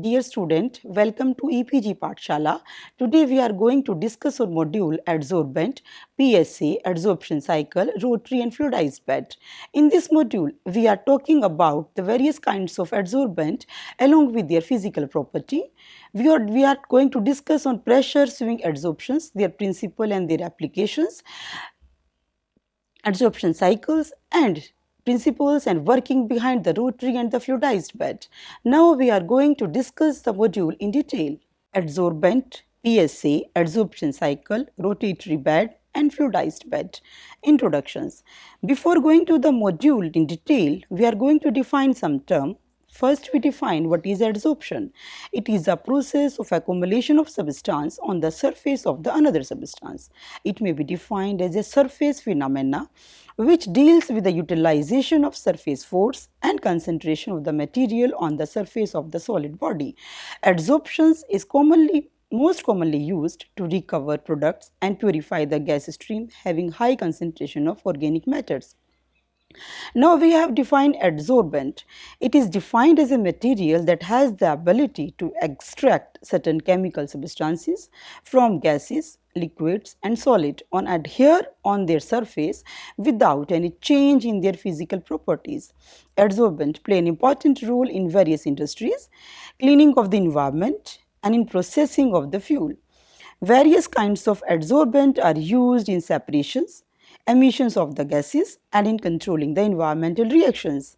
Dear student, welcome to EPG Pathshala. Today we are going to discuss our module Adsorbent, PSA, Adsorption Cycle, Rotary and Fluidized Bed. In this module, we are talking about the various kinds of adsorbent along with their physical property. We are going to discuss on pressure swing adsorptions, their principle and their applications, adsorption cycles and principles and working behind the rotary and the fluidized bed. Now we are going to discuss the module in detail. Adsorbent, PSA, adsorption cycle, rotatory bed and fluidized bed. Introductions. Before going to the module in detail, we are going to define some term. First, we define what is adsorption. It is a process of accumulation of substance on the surface of the another substance. It may be defined as a surface phenomena which deals with the utilization of surface force and concentration of the material on the surface of the solid body. Adsorption is most commonly used to recover products and purify the gas stream having high concentration of organic matters. Now we have defined adsorbent. It is defined as a material that has the ability to extract certain chemical substances from gases, liquids and solid and adhere on their surface without any change in their physical properties. Adsorbent play an important role in various industries, cleaning of the environment and in processing of the fuel. Various kinds of adsorbent are used in separations, emissions of the gases and in controlling the environmental reactions.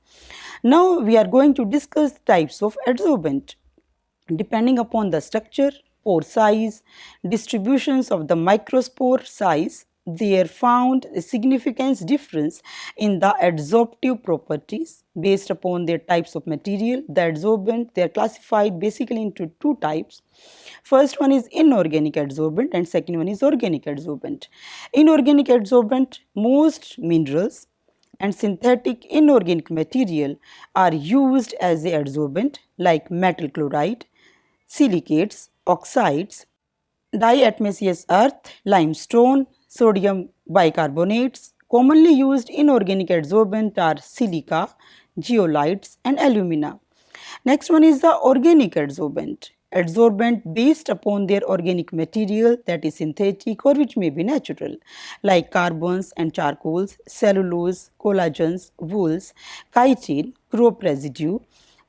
Now we are going to discuss types of adsorbent. Depending upon the structure, pore size, distributions of the microspore size, there found a significant difference in the adsorptive properties based upon their types of material. The adsorbent, they are classified basically into two types. First one is inorganic adsorbent and second one is organic adsorbent. Inorganic adsorbent, most minerals and synthetic inorganic material are used as a adsorbent like metal chloride, silicates, oxides, diatomaceous earth, limestone, sodium bicarbonates. Commonly used inorganic adsorbent are silica, zeolites and alumina. Next one is the organic adsorbent. Adsorbent based upon their organic material that is synthetic or which may be natural like carbons and charcoals, cellulose, collagens, wools, chitin, crop residue,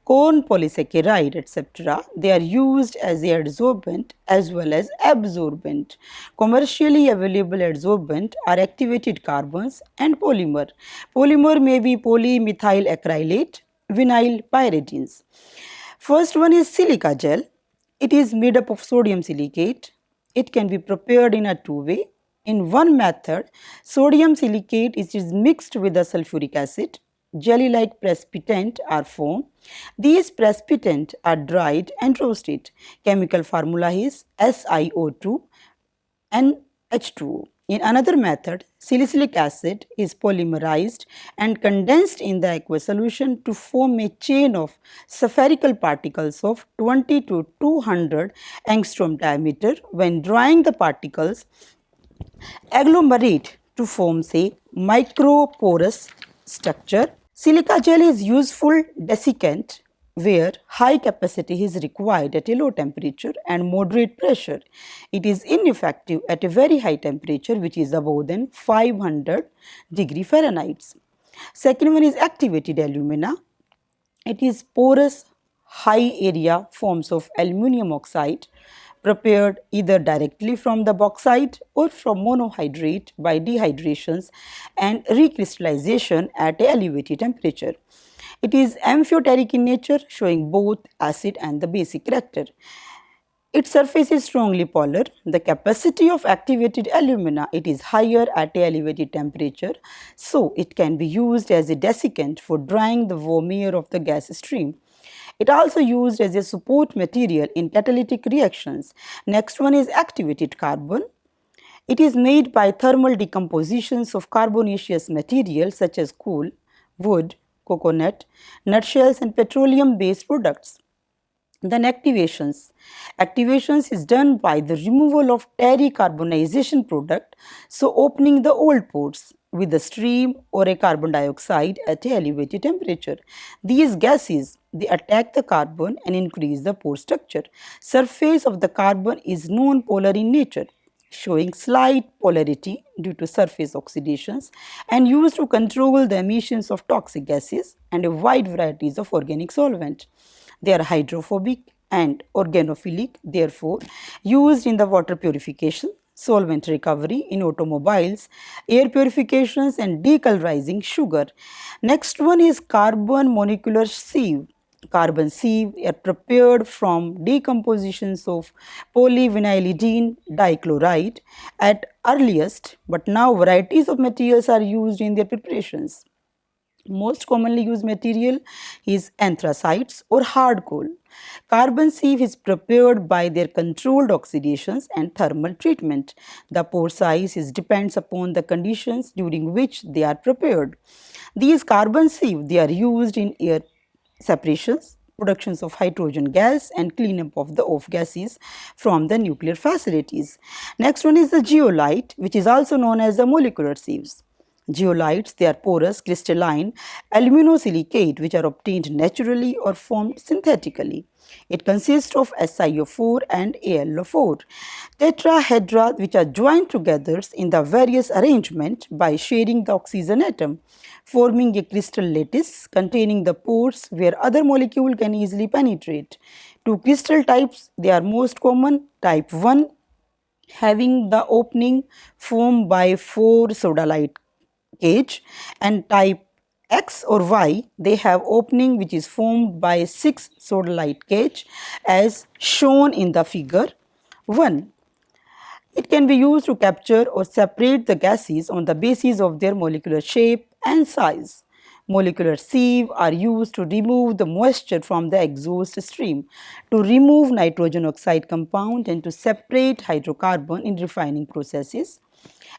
corn polysaccharide etc. They are used as a adsorbent as well as absorbent. Commercially available adsorbent are activated carbons and polymer. Polymer may be polymethyl acrylate, vinyl pyridines. First one is silica gel. It is made up of sodium silicate. It can be prepared in a two-way. In one method, sodium silicate is mixed with the sulfuric acid. Jelly-like precipitant are formed. These precipitant are dried and roasted. Chemical formula is SiO2 and H2O. In another method, salicylic acid is polymerized and condensed in the aqueous solution to form a chain of spherical particles of 20 to 200 angstrom diameter. When drying, the particles agglomerate to form a microporous structure. Silica gel is useful desiccant where high capacity is required at a low temperature and moderate pressure. It is ineffective at a very high temperature which is above than 500 degree Fahrenheit. Second one is activated alumina. It is porous high area forms of aluminum oxide prepared either directly from the bauxite or from monohydrate by dehydrations and recrystallization at an elevated temperature. It is amphoteric in nature, showing both acid and the basic character. Its surface is strongly polar. The capacity of activated alumina, it is higher at an elevated temperature, so it can be used as a desiccant for drying the warm air of the gas stream. It also used as a support material in catalytic reactions. Next one is activated carbon. It is made by thermal decompositions of carbonaceous materials such as coal, wood, coconut, nutshells and petroleum based products. Then activations. Activations is done by the removal of terry-carbonization product, so opening the old pores with a stream or a carbon dioxide at a elevated temperature. These gases, they attack the carbon and increase the pore structure. Surface of the carbon is non-polar in nature, showing slight polarity due to surface oxidations and used to control the emissions of toxic gases and a wide varieties of organic solvent. They are hydrophobic and organophilic, therefore used in the water purification, solvent recovery in automobiles, air purifications and decolorizing sugar. Next one is carbon molecular sieve. Carbon sieve are prepared from decompositions of polyvinylidene dichloride at earliest, but now varieties of materials are used in their preparations. Most commonly used material is anthracites or hard coal. Carbon sieve is prepared by their controlled oxidations and thermal treatment. The pore size depends upon the conditions during which they are prepared. These carbon sieve, they are used in air separations, productions of hydrogen gas and cleanup of the off gases from the nuclear facilities. Next one is the geolite, which is also known as the molecular sieves. Geolites, they are porous, crystalline aluminosilicate which are obtained naturally or formed synthetically. It consists of SiO4 and AlO4 tetrahedra which are joined together in the various arrangement by sharing the oxygen atom, forming a crystal lattice containing the pores where other molecule can easily penetrate. Two crystal types, they are most common. Type 1 having the opening formed by 4 sodalite cage, and type X or Y, they have opening which is formed by 6 sodalite cage as shown in the figure 1. It can be used to capture or separate the gases on the basis of their molecular shape and size. Molecular sieve are used to remove the moisture from the exhaust stream, to remove nitrogen oxide compound and to separate hydrocarbon in refining processes.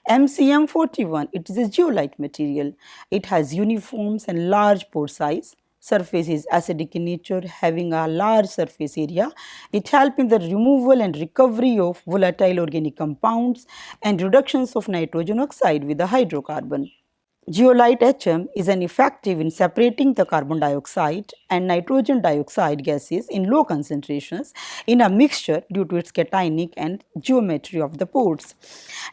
MCM41, it is a geolite material. It has uniform and large pore size. Surface is acidic in nature, having a large surface area. It helps in the removal and recovery of volatile organic compounds and reductions of nitrogen oxide with the hydrocarbon. Geolite HM is an effective in separating the carbon dioxide and nitrogen dioxide gases in low concentrations in a mixture due to its cationic and geometry of the pores.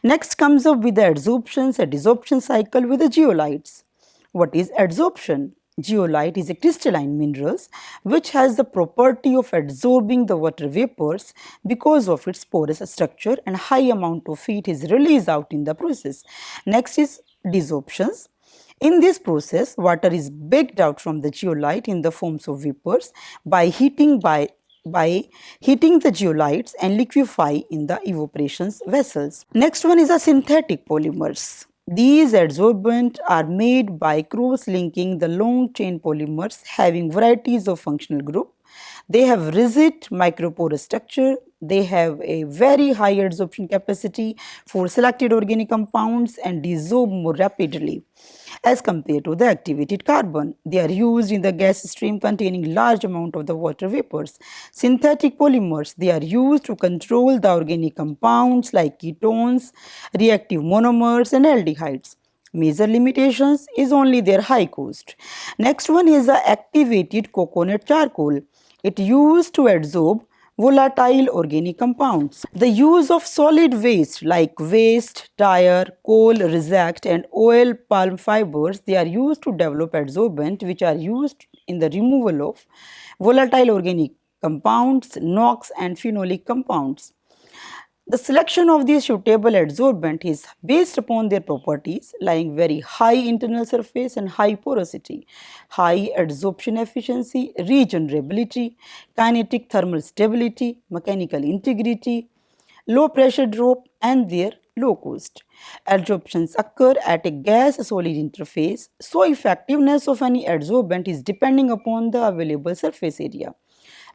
Next comes up with the adsorptions and desorption cycle with the geolites. What is adsorption? Geolite is a crystalline mineral which has the property of absorbing the water vapors because of its porous structure and high amount of heat is released out in the process. Next is desorptions. In this process, water is baked out from the geolite in the forms of vapors by heating the geolites and liquefy in the evaporation vessels. Next one is the synthetic polymers. These adsorbents are made by cross-linking the long-chain polymers having varieties of functional group. They have rigid microporous structure. They have a very high adsorption capacity for selected organic compounds and dissolve more rapidly as compared to the activated carbon. They are used in the gas stream containing large amount of the water vapors. Synthetic polymers, they are used to control the organic compounds like ketones, reactive monomers and aldehydes. Major limitations is only their high cost. Next one is the activated coconut charcoal. It used to adsorb volatile organic compounds. The use of solid waste like waste, tire, coal, reject and oil palm fibers, they are used to develop adsorbent which are used in the removal of volatile organic compounds, NOx and phenolic compounds. The selection of these suitable adsorbent is based upon their properties lying very high internal surface and high porosity, high adsorption efficiency, regenerability, kinetic thermal stability, mechanical integrity, low pressure drop and their low cost. Adsorptions occur at a gas-solid interface, so effectiveness of any adsorbent is depending upon the available surface area.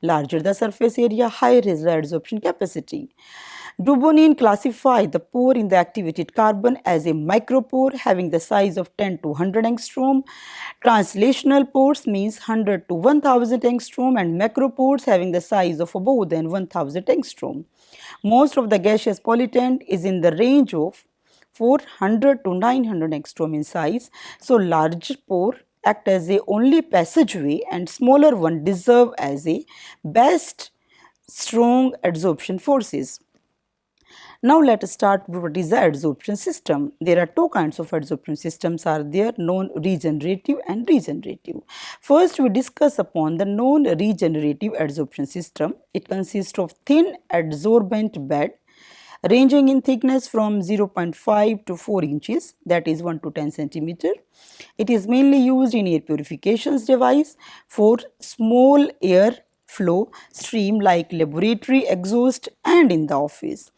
Larger the surface area, higher is the adsorption capacity. Dubonnet classified the pore in the activated carbon as a micropore having the size of 10 to 100 angstrom. Translational pores means 100 to 1000 angstrom, and macropores having the size of above than 1000 angstrom. Most of the gaseous pollutant is in the range of 400 to 900 angstrom in size. So large pore act as a only passageway and smaller one deserve as a best strong adsorption forces. Now let us start with what is the adsorption system. There are two kinds of adsorption systems are there, non-regenerative and regenerative. First we discuss upon the non-regenerative adsorption system. It consists of thin adsorbent bed ranging in thickness from 0.5 to 4 inches, that is 1 to 10 centimeter. It is mainly used in air purification device for small air flow stream like laboratory exhaust and in the office.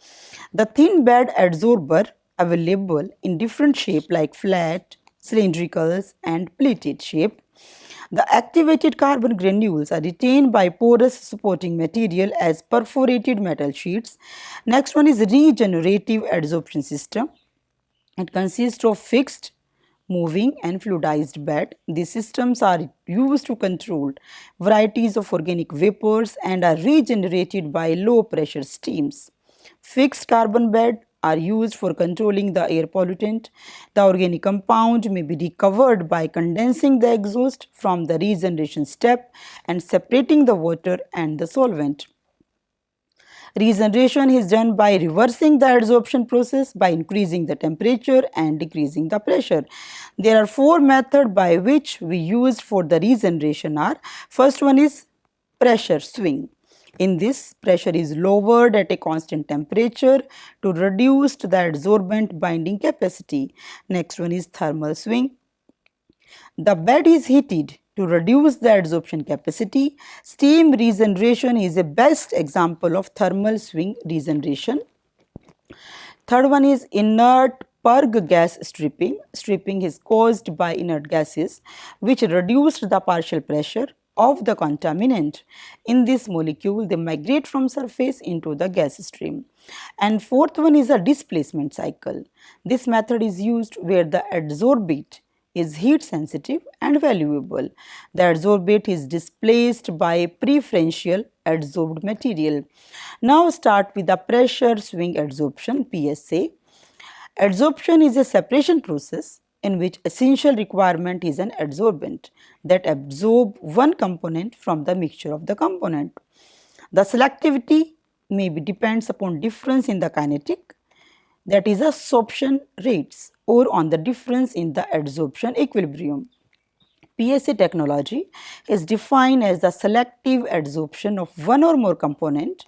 The thin bed adsorber available in different shape like flat, cylindricals and plated shape. The activated carbon granules are retained by porous supporting material as perforated metal sheets. Next one is regenerative adsorption system. It consists of fixed, moving and fluidized bed. These systems are used to control varieties of organic vapors and are regenerated by low pressure steams. Fixed carbon bed are used for controlling the air pollutant. The organic compound may be recovered by condensing the exhaust from the regeneration step and separating the water and the solvent. Regeneration is done by reversing the adsorption process by increasing the temperature and decreasing the pressure. There are four methods by which we used for the regeneration are. First one is pressure swing. In this, pressure is lowered at a constant temperature to reduce the adsorbent binding capacity. Next one is thermal swing. The bed is heated to reduce the adsorption capacity. Steam regeneration is a best example of thermal swing regeneration. Third one is inert purge gas stripping. Stripping is caused by inert gases which reduced the partial pressure of the contaminant. In this molecule, they migrate from surface into the gas stream. And fourth one is a displacement cycle. This method is used where the adsorbate is heat sensitive and valuable. The adsorbate is displaced by preferential adsorbed material. Now start with the pressure swing adsorption, PSA. Adsorption is a separation process in which essential requirement is an adsorbent that absorb one component from the mixture of the component. The selectivity maybe depends upon difference in the kinetic, that is absorption rates, or on the difference in the adsorption equilibrium. PSA technology is defined as the selective adsorption of one or more component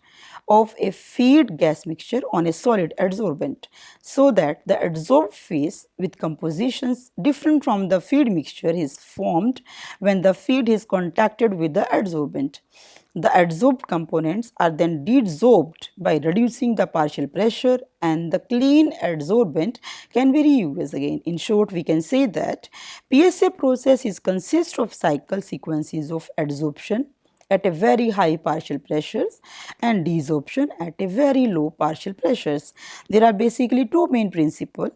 of a feed gas mixture on a solid adsorbent so that the adsorbed phase with compositions different from the feed mixture is formed when the feed is contacted with the adsorbent. The adsorbed components are then deadsorbed by reducing the partial pressure and the clean adsorbent can be reused again. In short, we can say that PSA process is consists of cycle sequences of adsorption at a very high partial pressures and desorption at a very low partial pressures. There are basically two main principles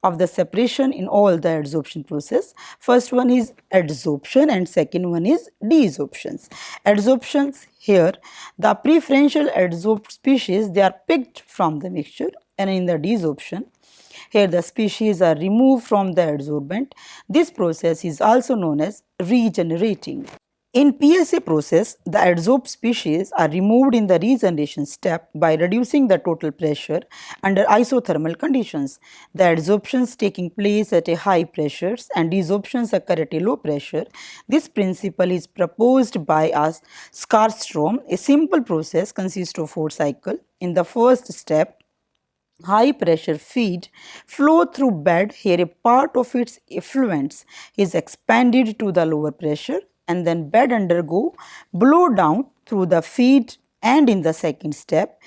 of the separation in all the adsorption process. First one is adsorption and second one is desorptions. Adsorptions here, the preferential adsorbed species, they are picked from the mixture, and in the desorption, here the species are removed from the adsorbent. This process is also known as regenerating. In PSA process, the adsorbed species are removed in the regeneration step by reducing the total pressure under isothermal conditions. The adsorptions taking place at a high pressures and desorptions occur at a low pressure. This principle is proposed by us Skarstrom. A simple process consists of 4 cycles. In the first step, high pressure feed flow through bed. Here a part of its effluents is expanded to the lower pressure and then bed undergo blow down through the feed, and in the second step,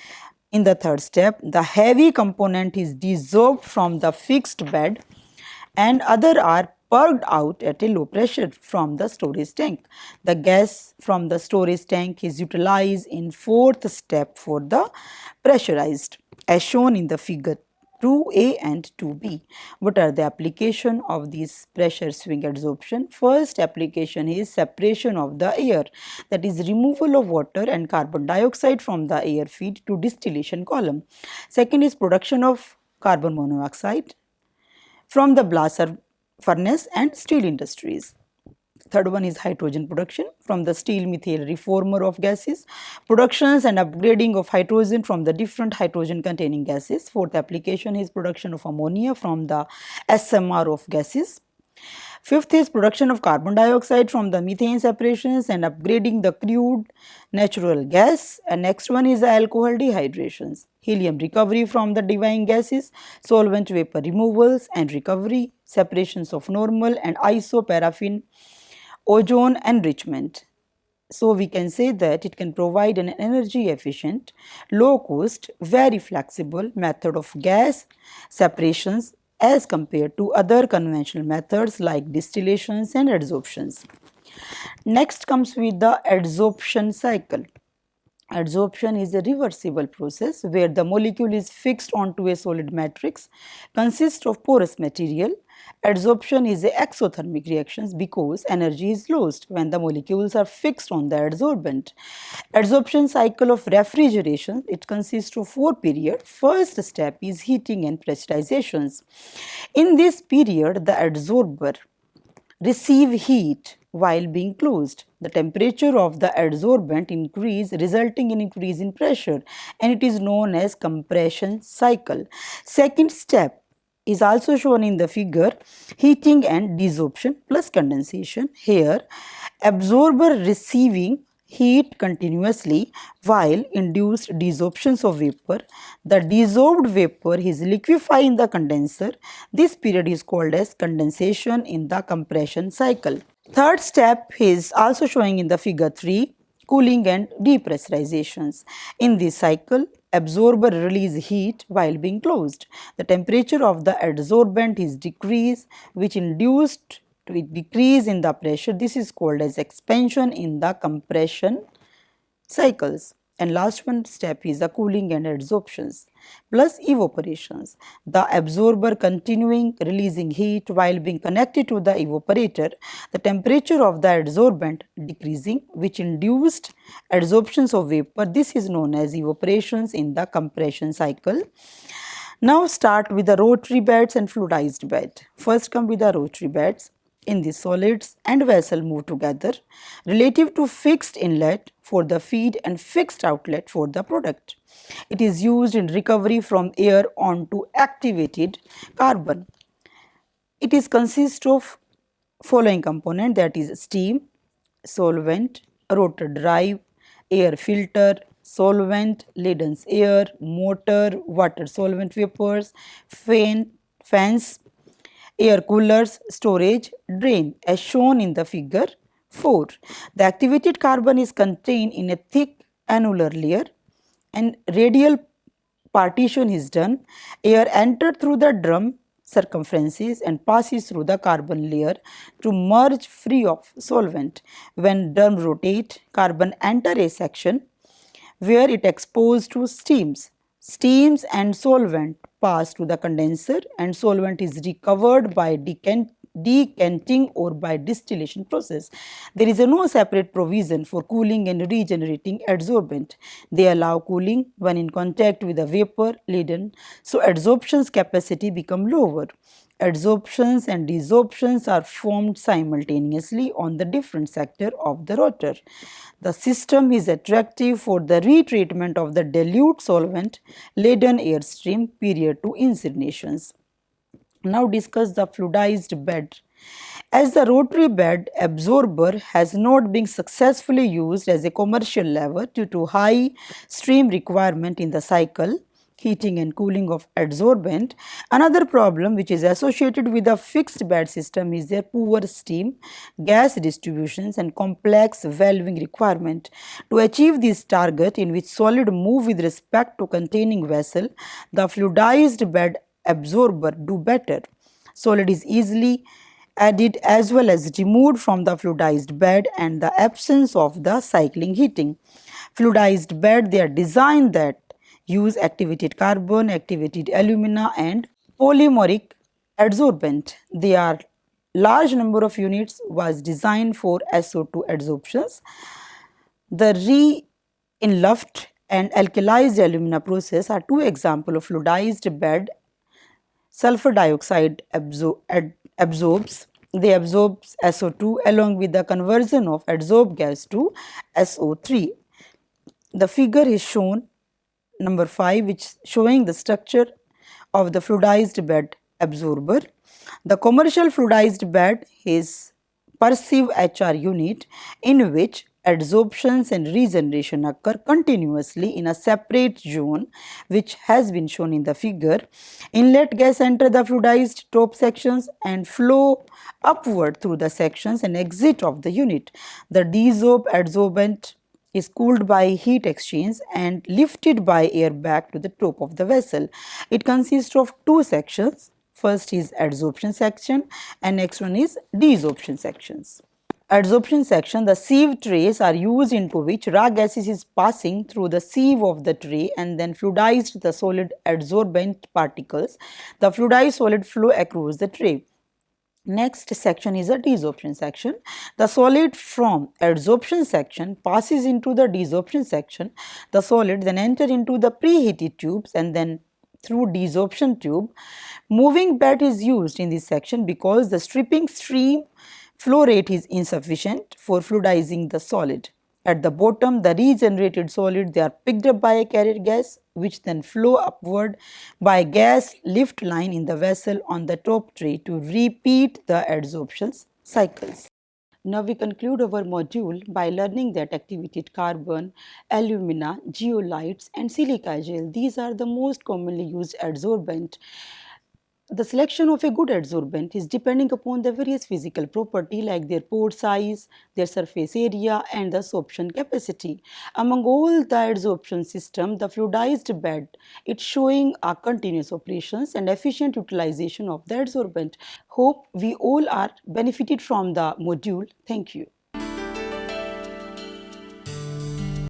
in the third step, the heavy component is desorbed from the fixed bed and other are purged out at a low pressure from the storage tank. The gas from the storage tank is utilized in fourth step for the pressurized as shown in the figure 2a and 2b. What are the application of this pressure swing adsorption? First application is separation of the air, that is removal of water and carbon dioxide from the air feed to distillation column. Second is production of carbon monoxide from the blast furnace and steel industries. Third one is hydrogen production from the steel methyl reformer of gases, productions and upgrading of hydrogen from the different hydrogen containing gases. Fourth application is production of ammonia from the SMR of gases. Fifth is production of carbon dioxide from the methane separations and upgrading the crude natural gas. And next one is the alcohol dehydrations, helium recovery from the divine gases, solvent vapor removals and recovery, separations of normal and isoparaffin, ozone enrichment. So we can say that it can provide an energy efficient, low cost, very flexible method of gas separations as compared to other conventional methods like distillations and adsorptions. Next comes with the adsorption cycle. Adsorption is a reversible process where the molecule is fixed onto a solid matrix, consists of porous material. Adsorption is a exothermic reaction because energy is lost when the molecules are fixed on the adsorbent. Adsorption cycle of refrigeration, it consists of 4 periods. First step is heating and pressurizations. In this period, the adsorber receive heat while being closed. The temperature of the adsorbent increase, resulting in increase in pressure, and it is known as compression cycle. Second step is also shown in the figure, heating and desorption plus condensation. Here, absorber receiving heat continuously while induced desorptions of vapor. The dissolved vapor is liquefied in the condenser. This period is called as condensation in the compression cycle. Third step is also showing in the figure 3, cooling and depressurizations. In this cycle, absorber release heat while being closed. The temperature of the adsorbent is decreased, which induced to decrease in the pressure. This is called as expansion in the compression cycles. And last one step is the cooling and adsorptions plus evaporations. The absorber continuing releasing heat while being connected to the evaporator. The temperature of the adsorbent decreasing, which induced adsorptions of vapor. This is known as evaporations in the compression cycle. Now start with the rotary beds and fluidized bed. First come with the rotary beds. In the solids and vessel move together relative to fixed inlet for the feed and fixed outlet for the product. It is used in recovery from air onto activated carbon. It is consist of following component, that is steam, solvent, rotor drive, air filter, solvent, laden air, motor, water solvent vapors, fans, air coolers, storage, drain as shown in the figure 4. The activated carbon is contained in a thick annular layer and radial partition is done. Air entered through the drum circumferences and passes through the carbon layer to merge free of solvent. When drum rotate, carbon enter a section where it exposed to steams. Steams and solvent pass to the condenser and solvent is recovered by decanting or by distillation process. There is no separate provision for cooling and regenerating adsorbent. They allow cooling when in contact with the vapor laden, so adsorption's capacity become lower. Adsorptions and desorptions are formed simultaneously on the different sector of the rotor. The system is attractive for the retreatment of the dilute solvent laden airstream prior to incinerations. Now discuss the fluidized bed. As the rotary bed absorber has not been successfully used as a commercial lever due to high stream requirement in the cycle, heating and cooling of adsorbent. Another problem which is associated with a fixed bed system is their poor steam, gas distributions and complex valving requirement. To achieve this target in which solid move with respect to containing vessel, the fluidized bed absorber do better. Solid is easily added as well as removed from the fluidized bed and the absence of the cycling heating. Fluidized bed, they are designed that use activated carbon, activated alumina and polymeric adsorbent. They are large number of units was designed for SO2 adsorptions. The re-enluft and alkalized alumina process are two examples of fluidized bed. Sulfur dioxide absorbs. They absorb SO2 along with the conversion of adsorbed gas to SO3. The figure is shown number 5, which showing the structure of the fluidized bed absorber. The commercial fluidized bed is perceived HR unit in which adsorptions and regeneration occur continuously in a separate zone, which has been shown in the figure. Inlet gas enter the fluidized top sections and flow upward through the sections and exit of the unit. The desorbed adsorbent is cooled by heat exchange and lifted by air back to the top of the vessel. It consists of two sections. First is adsorption section and next one is desorption sections. Adsorption section, the sieve trays are used into which raw gases is passing through the sieve of the tray and then fluidized the solid adsorbent particles. The fluidized solid flow across the tray. Next section is a desorption section. The solid from adsorption section passes into the desorption section. The solid then enter into the preheated tubes and then through desorption tube. Moving bed is used in this section because the stripping stream flow rate is insufficient for fluidizing the solid. At the bottom, the regenerated solid, they are picked up by a carrier gas which then flow upward by gas lift line in the vessel on the top tray to repeat the adsorption cycles. Now we conclude our module by learning that activated carbon, alumina, zeolites and silica gel, these are the most commonly used adsorbent. The selection of a good adsorbent is depending upon the various physical property like their pore size, their surface area and the absorption capacity. Among all the adsorption system, the fluidized bed, it's showing a continuous operations and efficient utilization of the adsorbent. Hope we all are benefited from the module. Thank you.